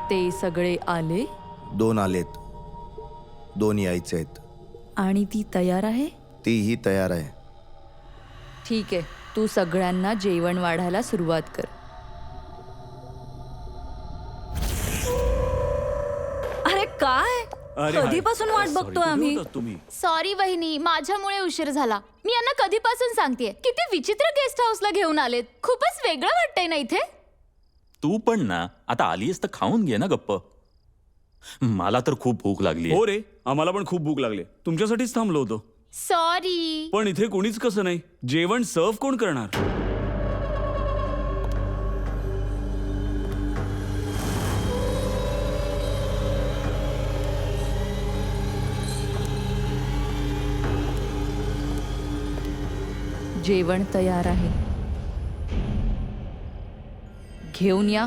ते सगळे आले? 2 आलेत, 2 यायचे आहेत. आणि ती तयार आहे? तीही तयार आहे. ठीक आहे, तू सगळ्यांना जेवण वाढायला सुरुवात कर. अरे काय, कधीपासून वाट बघतोय आम्ही. सॉरी वहिनी, माझ्यामुळे उशीर झाला. मी यांना कधीपासून सांगतेय. किती विचित्र गेस्ट हाऊसला घेऊन आलेत. खूपच वेगळं वाटतंय ना इथे. तू पण ना, आता आलीस तर खाऊन घे ना गप्प. मला तर खूप भूक लागली. हो रे, आम्हाला पण खूप भूक लागली. तुमच्यासाठीच थांबलो होतो. सॉरी. पण इथे कोणीच कसं नाही. जेवण सर्व कोण करणार? जेवण तयार आहे, घेऊन या.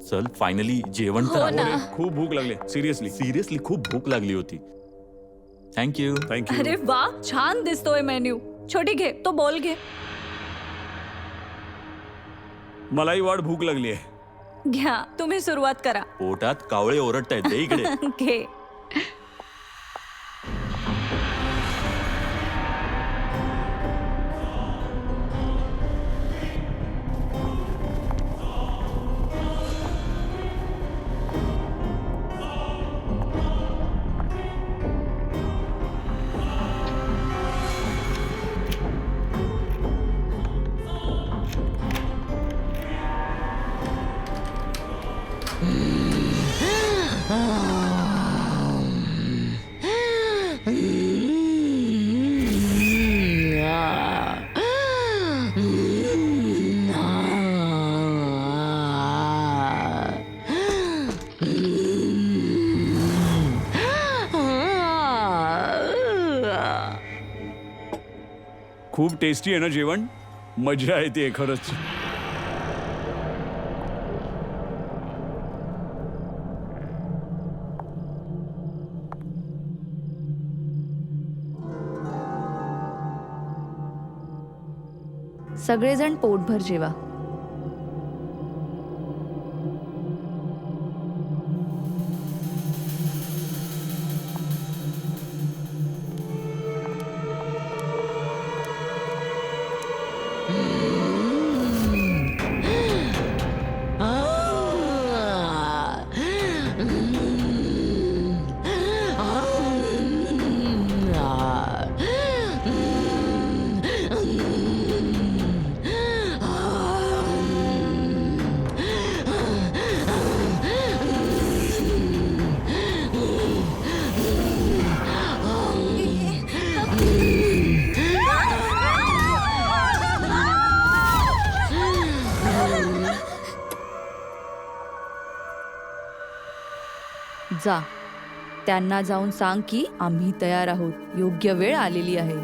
चल फायनली जेवण तर हो आलं. ना. खूप भूक लागली. सिरियसली खूप भूक लागली होती. थँक्यू. थँक्यू. अरे वा, छान दिसतोय मेन्यू. छोटी घे, तो बॉल घे. मलाही वाट भूक लागली आहे. घ्या, तुम्ही सुरुवात करा. पोटात कावळे ओरडतायत, दे इकडे. घे. खूप टेस्टी आहे ना जेवण. मजा येते खरंच. सगळेजण पोटभर जेवा. जा, त्यांना जाऊन सांग की आम्ही तयार आहोत. योग्य वेळ आलेली आहे.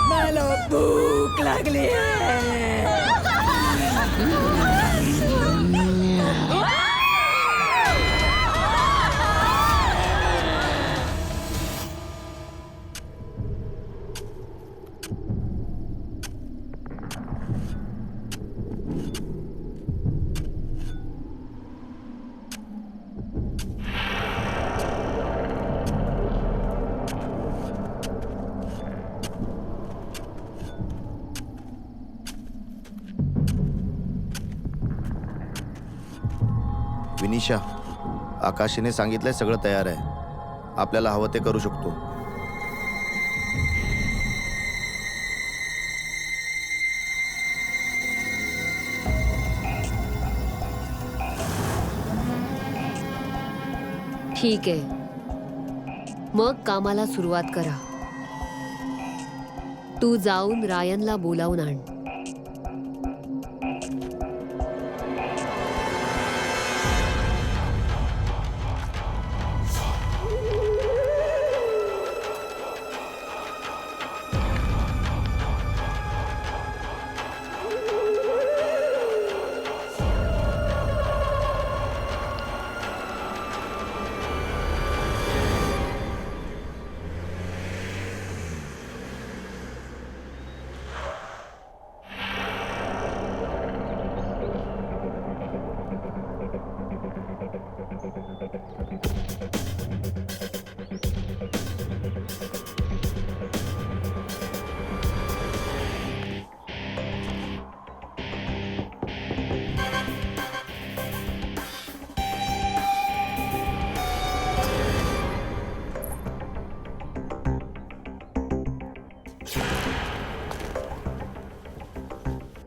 मला भूक लागली आहे. विनिशा, आकाशीने सांगितलंय सगळं तयार आहे. आपल्याला हवं ते करू शकतो. ठीक आहे, मग कामाला सुरुवात करा. तू जाऊन रायनला बोलावून आण.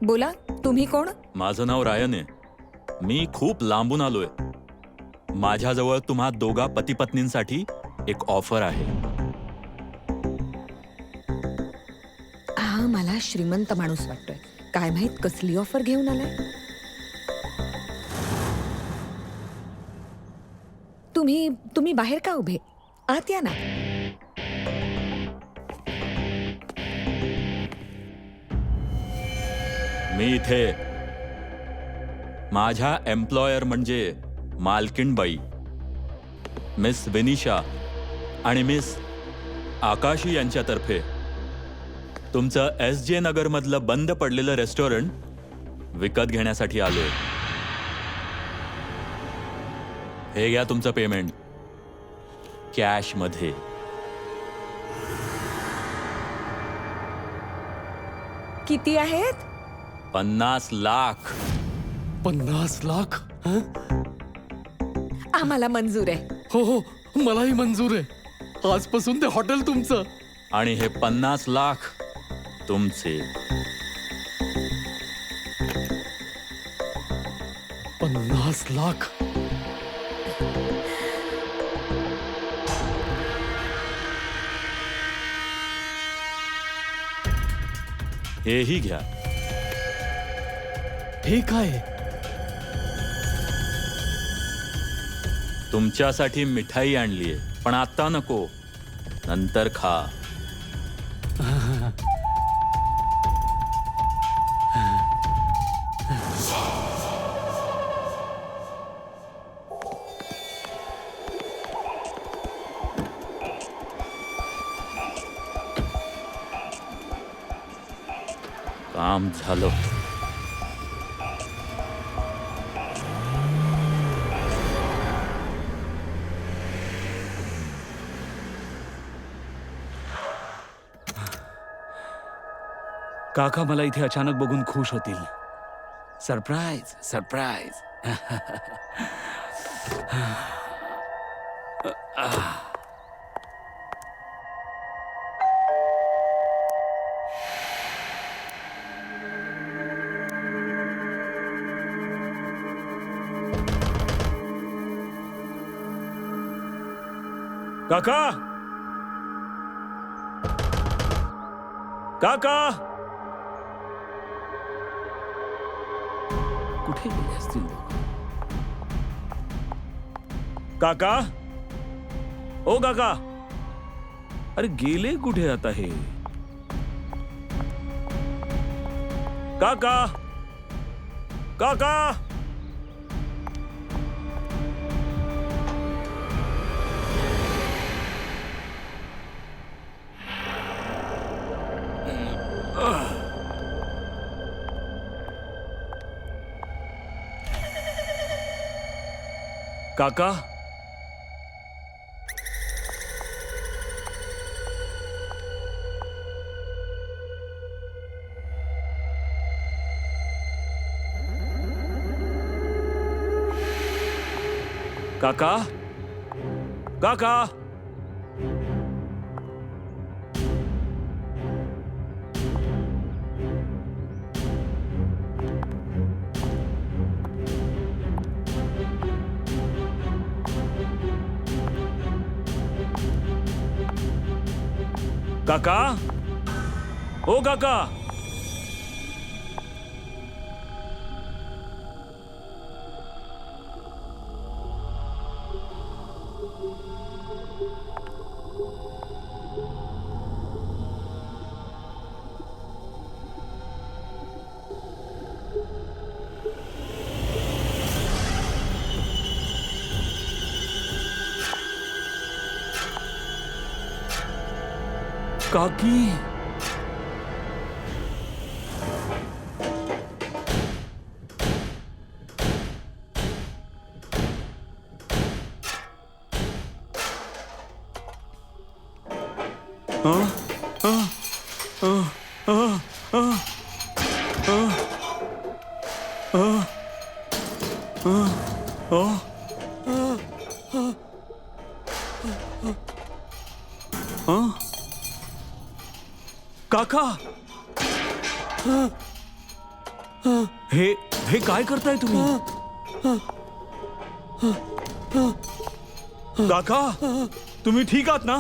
बोला, तुम्ही कोण? माझं नाव रायन आहे. मी खूप लांबून आलोय. माझ्याजवळ तुम्हा दोघा पती पत्नींसाठी एक ऑफर आहे. हा मला श्रीमंत माणूस वाटतोय. काय माहित कसली ऑफर घेऊन आलाय. तुम्ही बाहेर का उभे? आत या ना. मी इथे माझ्या एम्प्लॉयर म्हणजे मालकीणबाई मिस विनिशा आणि मिस आकाशी यांच्यातर्फे तुमचं SJ नगर मधलं बंद पडलेलं रेस्टॉरंट विकत घेण्यासाठी आलोय. हे घ्या तुमचं पेमेंट कॅश मध्ये. किती आहेत? 50 लाख. 50 लाख? हं? आम्हाला मंजूर आहे. हो हो, मलाही मंजूर आहे. आजपासून ते हॉटेल तुमचं. आणि हे 50 लाख तुमचे. 50 लाख? हेही घ्या. हे काय? तुमच्यासाठी मिठाई आणलीये, पण आता नको, नंतर खा. काम झालं. काका मला इथे अचानक बघून खुश होतील. Surprise surprise. काका काका कुठे गेले असतील? काका, ओ काका, अरे गेले कुठे आता हे? काका काका. काका, काका, काका. काका, ओ काका. काकी. काका, हे हे काय करताय तुम्ही? काका, तुम्ही ठीक आहात ना?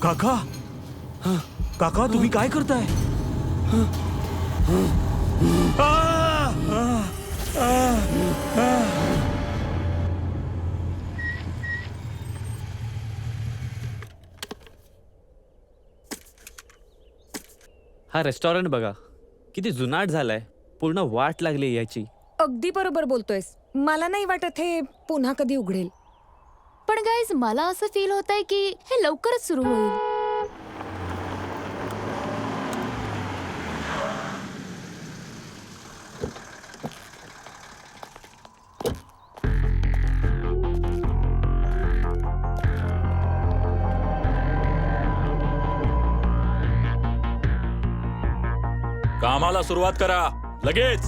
काका, काका तुम्ही काय करताय? हा रेस्टॉरंट बघा किती जुनाट झालाय. पूर्ण वाट लागली याची. अगदी बरोबर बोलतोयस. मला नाही वाटत हे पुन्हा कधी उघडेल. पण गाईज मला असं फील होत आहे की हे लवकरच सुरू होईल. कामाला सुरुवात करा लगेच.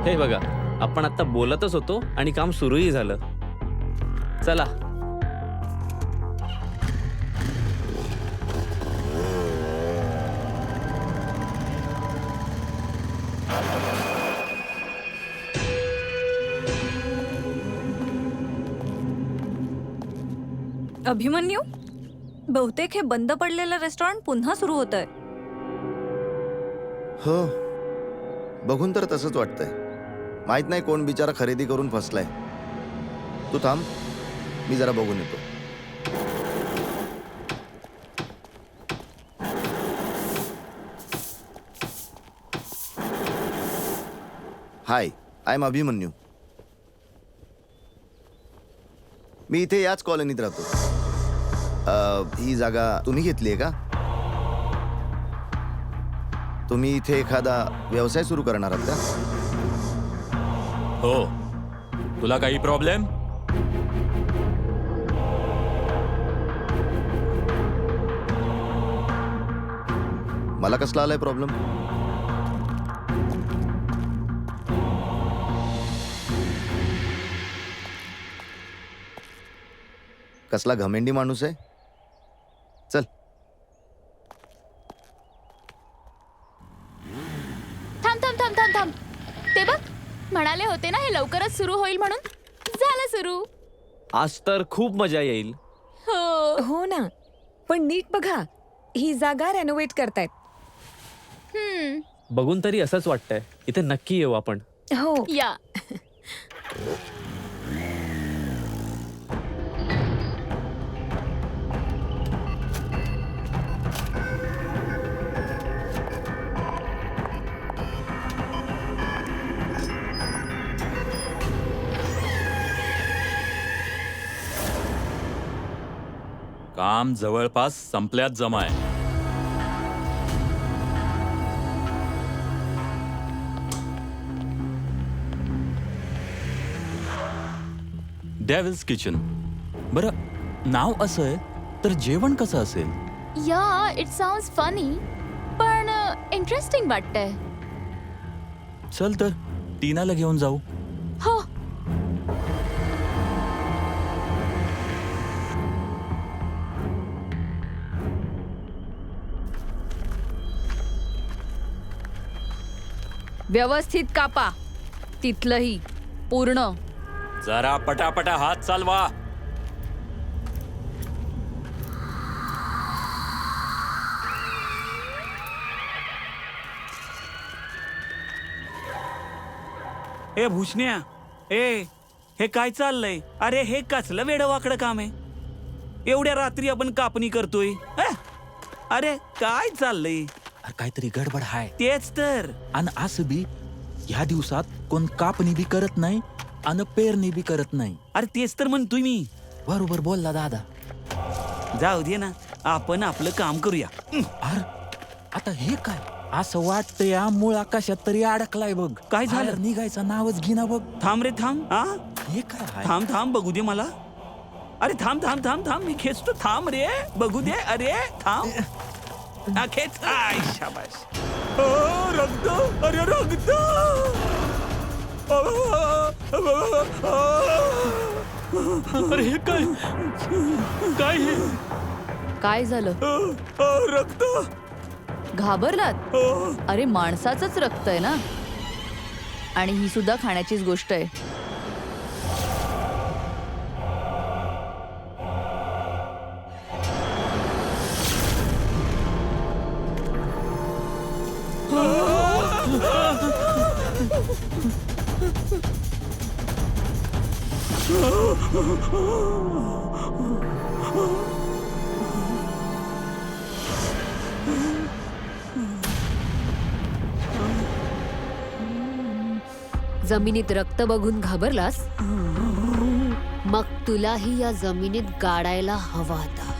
हे बघा आपण आता बोलतच होतो आणि काम सुरूही झालं. चला. अभिमन्यू, बहुतेक हे बंद पडलेलं रेस्टॉरंट पुन्हा सुरू होत आहे. हो, बघून तर तसंच वाटतंय. माहित नाही कोण बिचारा खरेदी करून फसलाय. तू थांब, मी जरा बघून येतो. हाय, आय एम अभिमन्यू. मी इथे याच कॉलनीत राहतो. ही जागा तुम्ही घेतली आहे का? तुम्ही इथे एखादा व्यवसाय सुरू करणार आहात का? हो. तुला काही प्रॉब्लेम? मला कसला आलाय प्रॉब्लेम? कसला घमेंडी माणूस आहे. चल. थांब थांब थांब थांब थांब. ते बघ, म्हणाले होते ना हे लवकरच सुरू होईल म्हणून. झालं सुरू. आज तर खूप मजा येईल. हो. हो ना, पण नीट बघा, ही जागा रेनोव्हेट करतायत. बघून तरी असंच वाटतंय इथे नक्की येऊ आपण. हो. या. काम जवळपास संपल्यात जमाय. Devil's kitchen. बरं, नाव असं आहे तर जेवण कसं असेल? या, इट साऊंड्स फनी पण इंटरेस्टिंग वाटतंय. चल तर टीनाला घेऊन जाऊ. हो. व्यवस्थित कापा, तिथलंही पूर्ण. जरा पटापटा हात चालवा. ए भूषण्या, हे काय चाललंय? अरे हे कसलं वेडवाकडं काम आहे? एवढ्या रात्री आपण कापणी करतोय. अरे काय चाललंय? अरे काहीतरी गडबड हाय. तेच तर. आणि असं बी ह्या दिवसात कोण कापणी बी करत नाही आणि पेरणी बी करत नाही. अरे तेच तर म्हणतोय मी. बरोबर बोलला दादा. जाऊ दे ना, आपण आपलं काम करूया. अरे आता हे काय? असं वाटतं या मुळा कशात तरी अडकलाय बघ. काय झालं? बाहेर निघायचं नावच घेना बघ. थांब रे थांब. हे काय हाय? थांब बघू दे मला. अरे थांब मी खेचतो. थांब रे, बघू दे. अरे थांब. खेच. आय शाबाश. रक्त. अरे रक्त. अरे हे काय काय हे? काय झालं? रक्त. घाबरलात? अरे माणसाचंच रक्त आहे ना, आणि ही सुद्धा खाण्याचीच गोष्ट आहे. जमिनीत रक्त बघून घाबरलास? मग तुलाही या जमिनीत गाडायला हवा आता.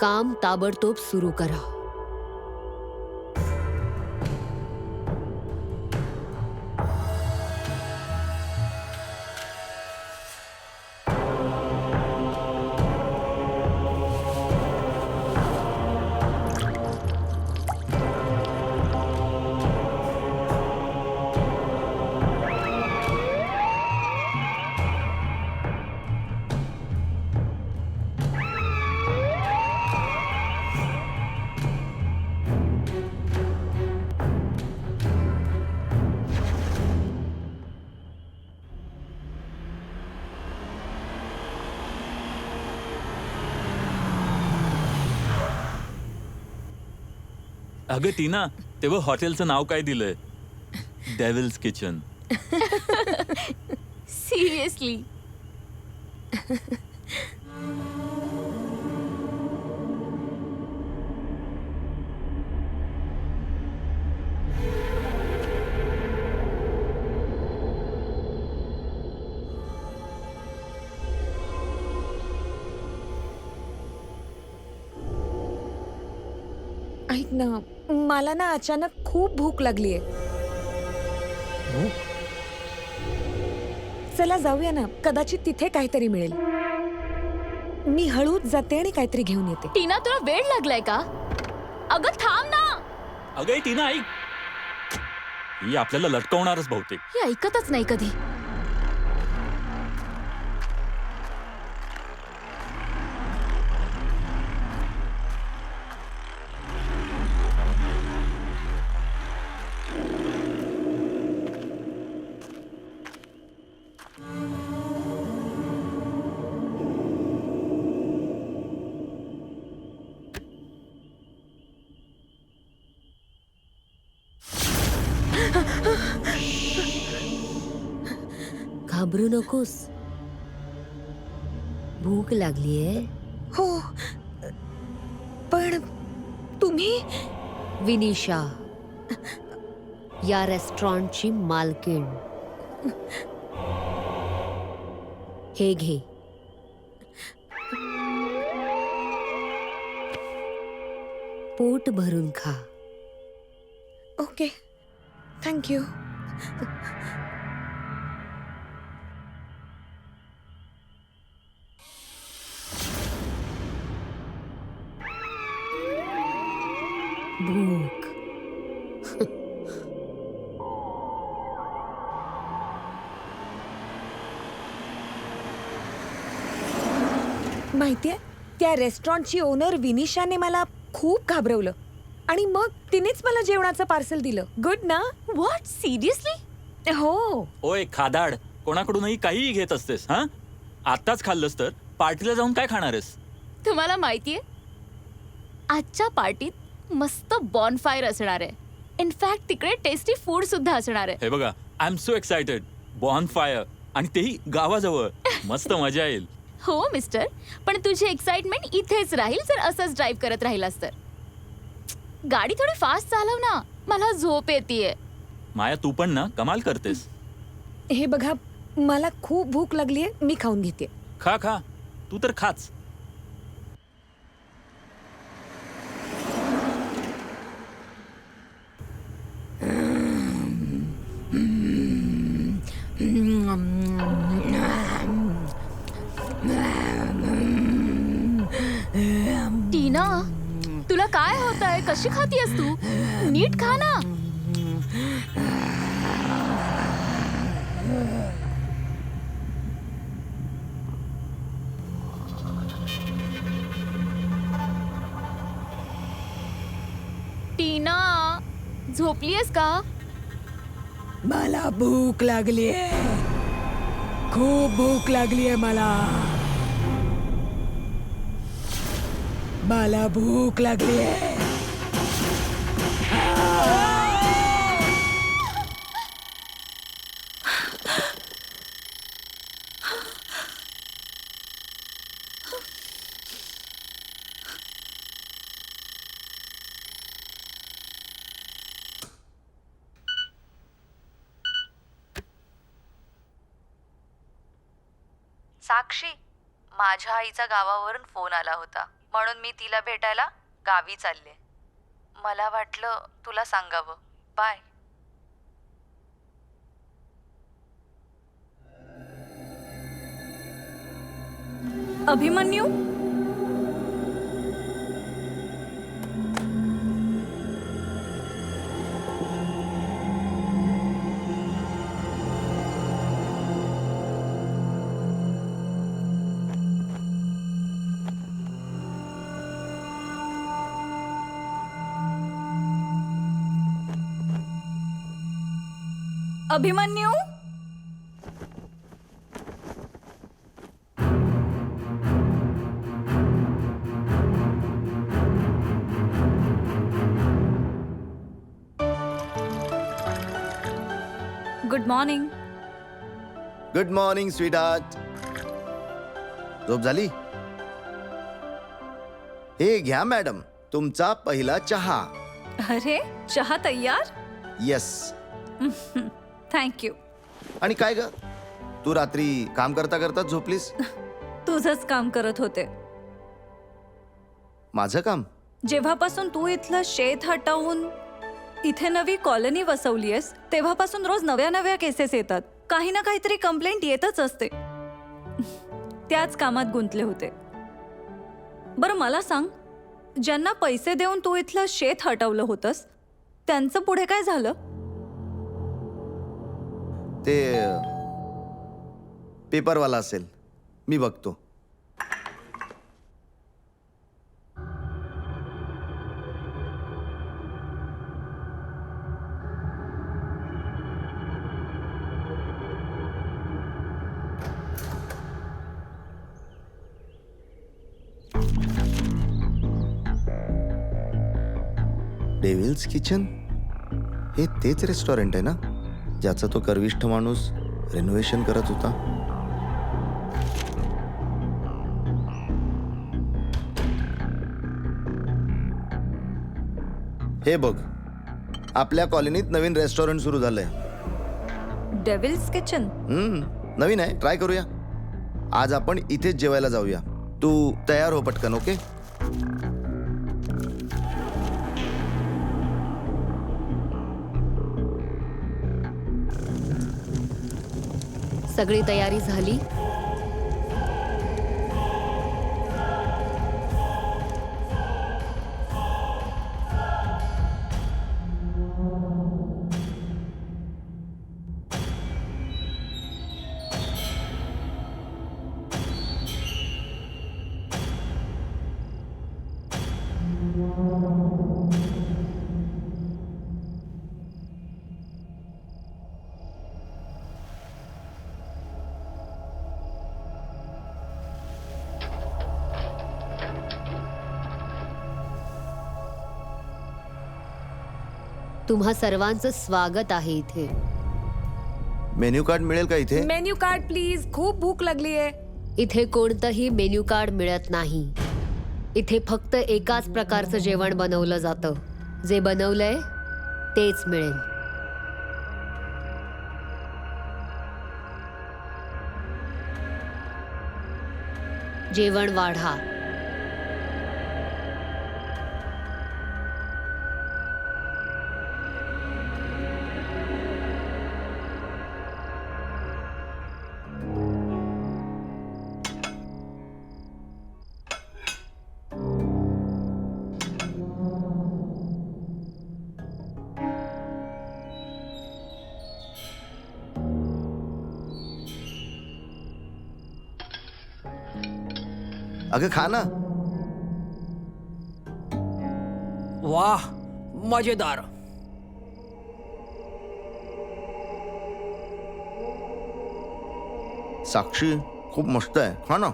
काम ताबडतोब सुरू करा. अगं टीना, तेव्हा हॉटेलचं नाव काय दिलंय? Devil's kitchen. सिरियसली. ऐक ना, मला ना अचानक खूप भूक लागलीये. चला जाऊया ना, कदाचित तिथे काहीतरी मिळेल. मी हळूच जाते आणि काहीतरी घेऊन येते. टीना, तुला वेळ लागलाय का? अगं थांब ना. अगं टीना ऐक, ही आपल्याला लटकवणारच बहुतेक. हे ऐकतच नाही कधी. घाबरू नकोस. भूक लागलीये. हो, पण तुम्ही? विनिशा, या रेस्टॉरंटची मालकीण. हे घे. पोट भरून खा. Okay, thank you. भूक. माहितीये, त्या रेस्टॉरंटची ओनर विनिशाने मला खूप घाबरवलं आणि मग तिनेच मला जेवणाचं पार्सल दिलं. गुड ना? What, seriously? हो. ओय खादाड, कोणाकडूनही काहीही घेत असतेस हा? आताच खाल्लंस तर पार्टीला जाऊन काय खाणार आहेस? तुम्हाला माहितीये, आजच्या पार्टीत मस्त बॉनफायर असणार आहे. इनफॅक्ट तिकडे टेस्टी फूड सुद्धा असणार आहे. हे बघा, I am so excited. Bonfire आणि तेही गावाजवळ. मस्त मजा येईल. हो मिस्टर, पण तुझी एक्साइटमेंट इथेच राहील जर असंच ड्राईव्ह करत राहिलास तर. गाडी थोडी फास्ट चालव ना, मला झोप येतेय. माया, तू पण ना कमाल करतेस. हे बघा, मला खूप भूक लागलीये, मी खाऊन घेते. खा खा, तू तर खाच. टीना, तुला काय होत आहे? कशी खातीयस तू? नीट खा ना. टीना, झोपलीयस का? मला भूक लागलीये, खूप भूक लागलीये मला. मला भूक लागलीये. साक्षी, माझ्या आईचा गावावरून फोन आला होता, म्हणून मी तिला भेटायला गावी चालले. मला वाटलं तुला सांगावं. Bye. Abhimanyu, Abhimanyu. Good morning. Good morning sweetheart. झोप झाली? हे घ्या मॅडम, तुमचा पहिला चहा. अरे, चहा तयार? येस. थँक्यू. आणि काय ग, तू रात्री काम करता करता झोपलीस? तुझंच काम करत होते. माझं काम? जेव्हापासून तू इथलं शेत हटवून इथे नवी कॉलनी वसवलीयस, तेव्हापासून रोज नव्या नव्या केसेस येतात. काही ना काहीतरी कंप्लेंट येतच असते. त्याच कामात गुंतले होते. बरं मला सांग, ज्यांना पैसे देऊन तू इथलं शेत हटवलं होतंस, त्यांचं पुढे काय झालं? ते पेपरवाला असेल, मी बघतो. डेव्हिल्स किचन, हे तेच रेस्टॉरंट आहे ना ज्याचा तो गर्विष्ठ माणूस रेनोव्हेशन करत होता? हे बघ, आपल्या कॉलनीत नवीन रेस्टॉरंट सुरू झालंय. Devil's kitchen. नवीन आहे, ट्राय करूया. आज आपण इथेच जेवायला जाऊया. तू तयार हो पटकन. ओके. सगळी तयारी झाली. तुम्हा सर्वांचं स्वागत आहे इथे. मेन्यू कार्ड मिळेल का इथे? मेन्यू कार्ड प्लीज, खूप भूक लागली आहे. इथे कोणतंही मेन्यू कार्ड मिळत नाही. इथे फक्त एकाच प्रकारचं जेवण बनवलं जातं. जे बनवलंय तेच मिळेल. जेवण वाढा. अगं खा ना. वाह, मजेदार. साक्षी खूप मस्त आहे. खा ना.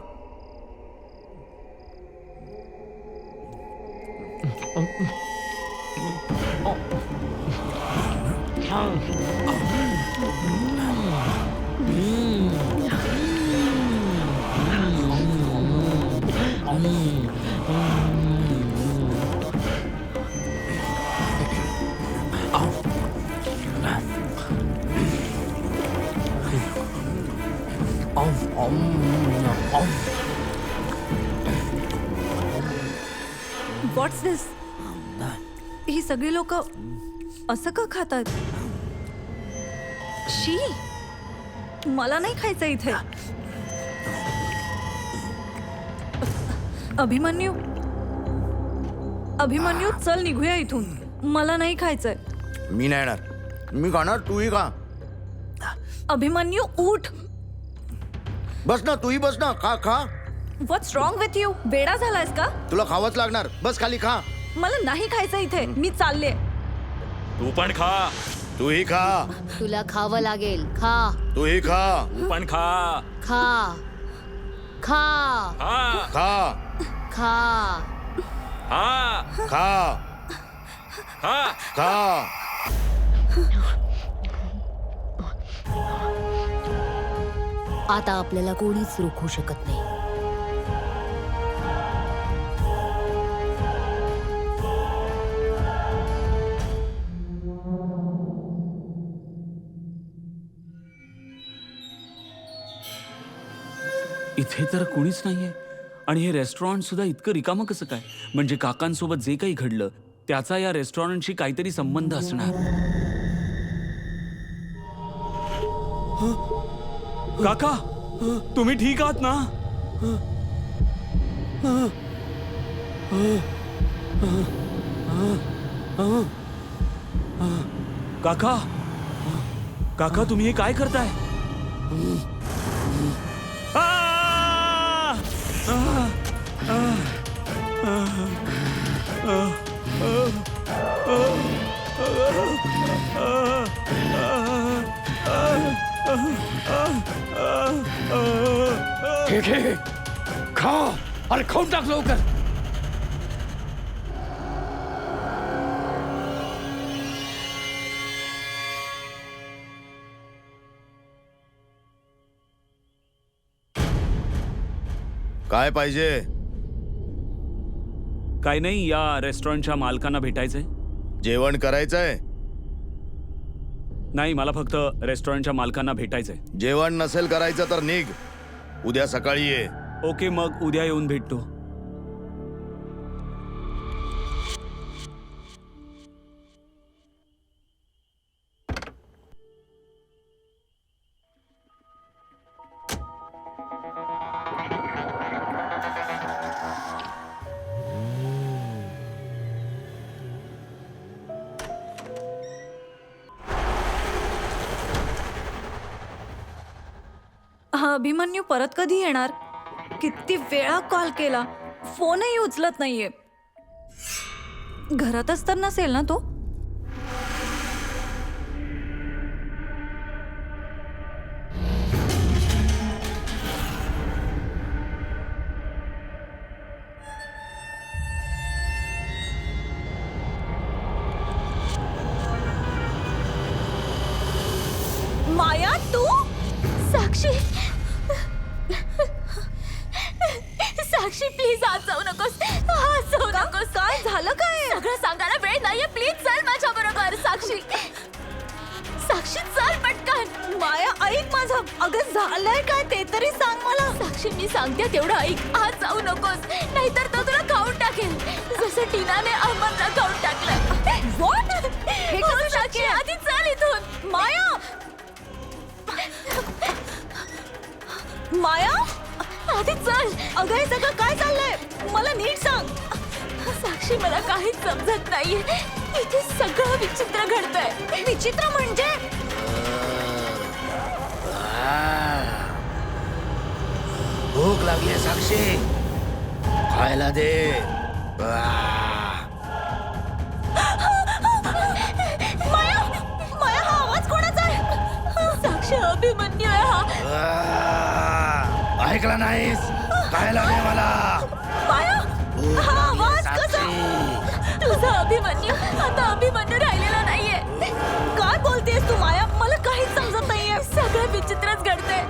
व्हॉट्स दिस? ही सगळी लोक असं का खातात? शी, मला नाही खायचं इथे. अभिमन्यू, अभिमन्यू चल निघूया इथून. मला नाही खायचंय. मी नाही येणार. मी खाणार, तूही खा. अभिमन्यू उठ. बस ना, तूही बस ना. खा खा. व्हॉट्स रॉंग विथ यू? वेडा झालायस का? तुला खावंच लागणार. बस खाली खा. मला नाही खायचं इथे. मी चालले. तू पण खा. तूही खा. तुला खावं लागेल. खा. तूही खा. तू पण खा. खा. खा. खा. खा. खा. खा. खा. खा. खा. आता आपल्याला कोणीच रोखू शकत नाही. इथे तर कोणीच नाहीये आणि हे रेस्टॉरंट सुद्धा इतकं रिकामं कसं काय? म्हणजे काकांसोबत जे काही घडलं त्याचा या रेस्टॉरंटशी काहीतरी संबंध असणार. काका, तुम्ही ठीक आहात ना? काका, काका तुम्ही हे काय करताय? ठीक आहे, खा. अरे खाऊन टाक लवकर. काय पाहिजे? काय नाही, या रेस्टॉरंटच्या मालकांना भेटायचंय. जेवण करायचंय. जेवण करायचंय. जेवण करायचंय. जेवण करायचंय. जेवण करायचंय. जेवण करायचंय. जेवण करायचंय. जेवण करायचंय. जेवण करायचंय. नाही, मला फक्त रेस्टॉरंटच्या मालकांना भेटायचंय. जेवण नसेल करायचं तर निघ. उद्या सकाळी ये. ओके, मग उद्या येऊन भेटतो. हा अभिमन्यू परत कधी येणार? किती वेळा कॉल केला, फोनही उचलत नाहीये. घरातच तर नसेल ना तो? माया, तू? साक्षी साक्षी प्लीज आज जाऊ नकोस. आज जाऊ नकोस. काय झालं काय? सगळं सांगायला वेळ नाहीये. प्लीज चल माझ्या बरोबर. साक्षी साक्षी चल पटकन. माया, ऐक माझं. अगं झालंय काय ते तरी सांग मला. साक्षी मी सांगते तेवढं ऐक. आज जाऊ नकोस, नाहीतर तो तुला खाऊन टाकेल, जसं टीनाने अमनला खाऊन टाकलं. What? हे हो, कसं साक्षी शक्य आहे? आधी चल इथून. माया, माया, आधी चल. अगं हे सगळं काय चाललंय? मला नीट सांग. साक्षी मला काहीच समजत नाहीये. इथे सगळं विचित्र घडतंय. विचित्र म्हणजे? भूक लागली साक्षी, खायला दे. माया, माया, हा आवाज कोणाचा आहे? साक्षी अभिमन्यू आहे हा. ऐकला नाहीस? खायला दे मला. माया, हा आवाज कसा? तुझा अभिमन्यू आता अभिमन्यू राहिलेला नाहीये. काय बोलतेस तू माया? मला काहीच समजत नाहीये. सगळं विचित्रच घडतंय.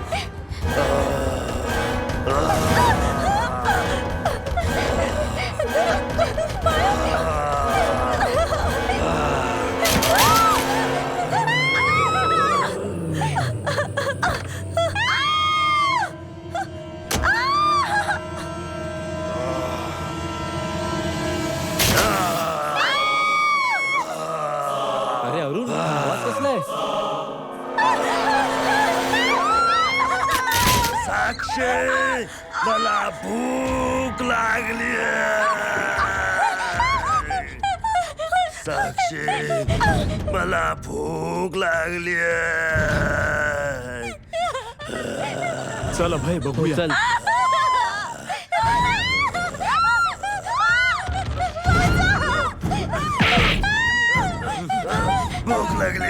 अरे अरुण, आवाज कसला आहे? साक्षी, मला भूक लागली. साक्षी, मला भूक लागली. चल अभय, बघूया. चल. भूक लागली.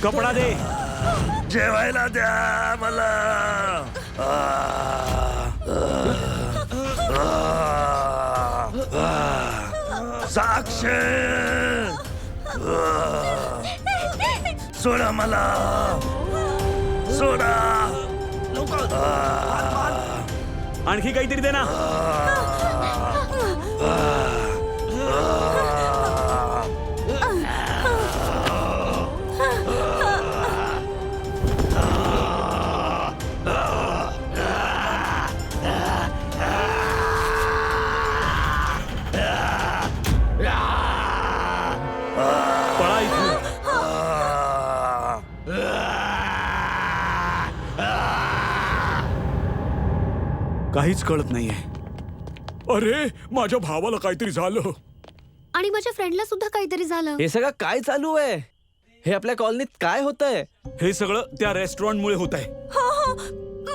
कपडा दे. जेवायला द्या मला. साक्षी, सोडा मला. सोडा. आणखी काहीतरी दे ना. पळा इथून. काहीच कळत नाहीये. अरे, माझ्या भावाला काहीतरी झालं. आणि माझ्या फ्रेंडला सुद्धा काहीतरी झालं. हे सगळं काय चालू आहे? हे आपल्या कॉलनीत काय होतंय? हे सगळं त्या रेस्टॉरंटमुळे होत आहे. हो हो,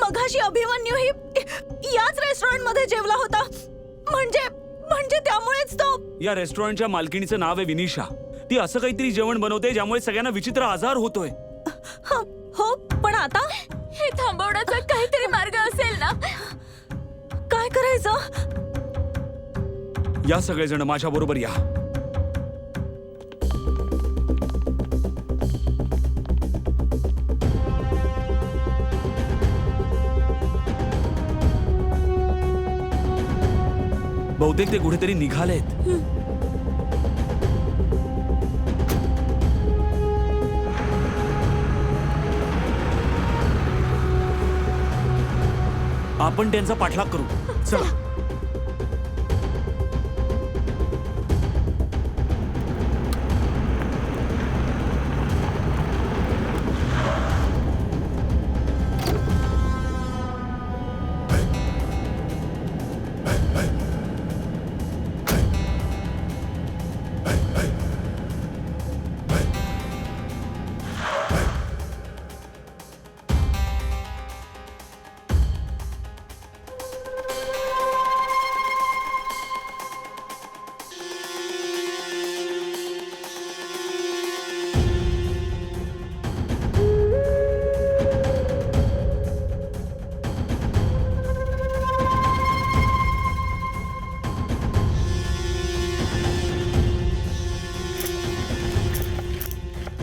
मघाशी अभिमन्यू ही याच रेस्टॉरंट मध्ये जेवला होता. म्हणजे त्यामुळेच तो. या रेस्टॉरंटच्या मालकिणीचं नाव आहे विनिशा. ती असं काहीतरी जेवण बनवते ज्यामुळे सगळ्यांना विचित्र आजार होतोय. हो, पण आता हे थांबवण्याचा काहीतरी मार्ग असेल ना? काय करायचं? या सगळेजण माझ्या बरोबर या. बहुतेक ते कुठेतरी निघालेत. आपण त्यांचा पाठलाग करू. चला.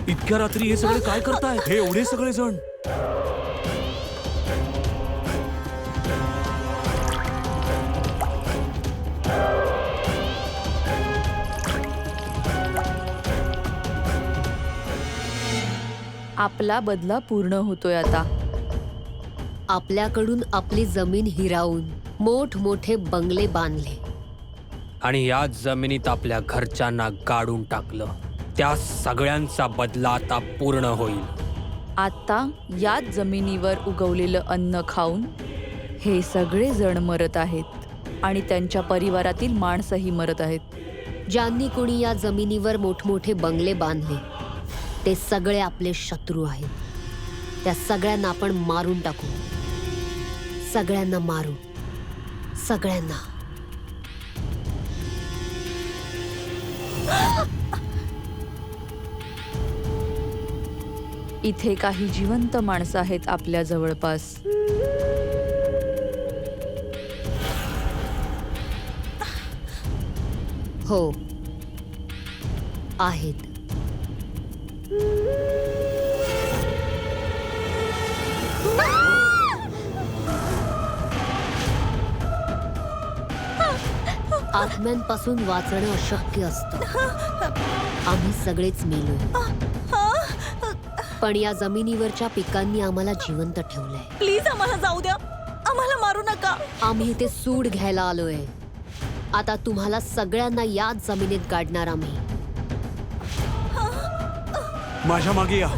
इतक्या रात्री हे सगळे काय करताय? हे एवढे सगळे जण. आपला बदला पूर्ण होतोय आता. आपल्याकडून आपली जमीन हिरावून मोठमोठे बंगले बांधले. आणि या जमिनीत आपल्या घरच्यांना गाडून टाकलं. त्या सगळ्यांचा बदला आता पूर्ण होईल. आता याच जमिनीवर उगवलेलं अन्न खाऊन हे सगळे जण मरत आहेत आणि त्यांच्या परिवारातील माणसंही मरत आहेत. ज्यांनी कोणी या जमिनीवर मोठमोठे बंगले बांधले ते सगळे आपले शत्रू आहेत. त्या सगळ्यांना आपण मारून टाकू. सगळ्यांना मारू. सगळ्यांना. इथे काही जिवंत माणसं आहेत आपल्या जवळपास. हो आहेत. आत्म्यांपासून वाचणं अशक्य असतं. आम्ही सगळेच मेलो. पण या जमिनीवरच्या पिकांनी आम्हाला जिवंत ठेवलंय. प्लीज आम्हाला जाऊ द्या. आम्हाला मारू नका. आम्ही इथे सूड घ्यायला आलोय. आता तुम्हाला सगळ्यांना याच जमिनीत गाडणार आम्ही. माझ्या मागे या.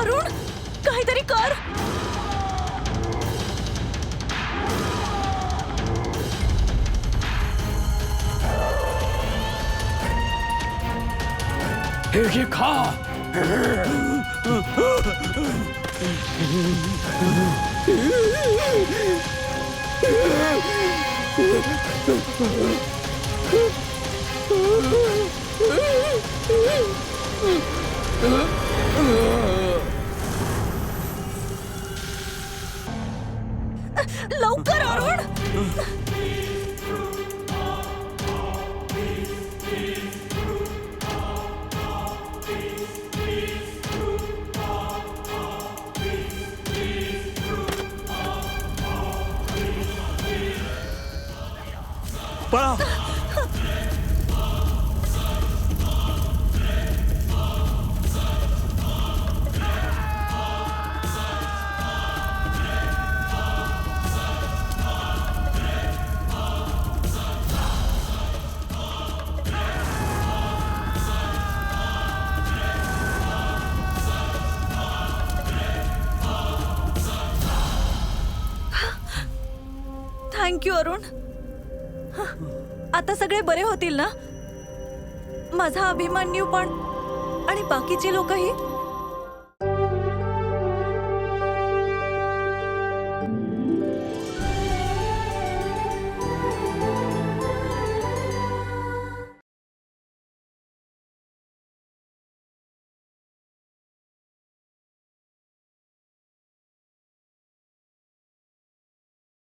अरुण, काहीतरी कर. हे घे खा. लवकर अरुण. पळा. थँक्यू अरुण. आता सगळे बरे होतील ना? माझा अभिमन्यू पण आणि बाकीचे लोकही.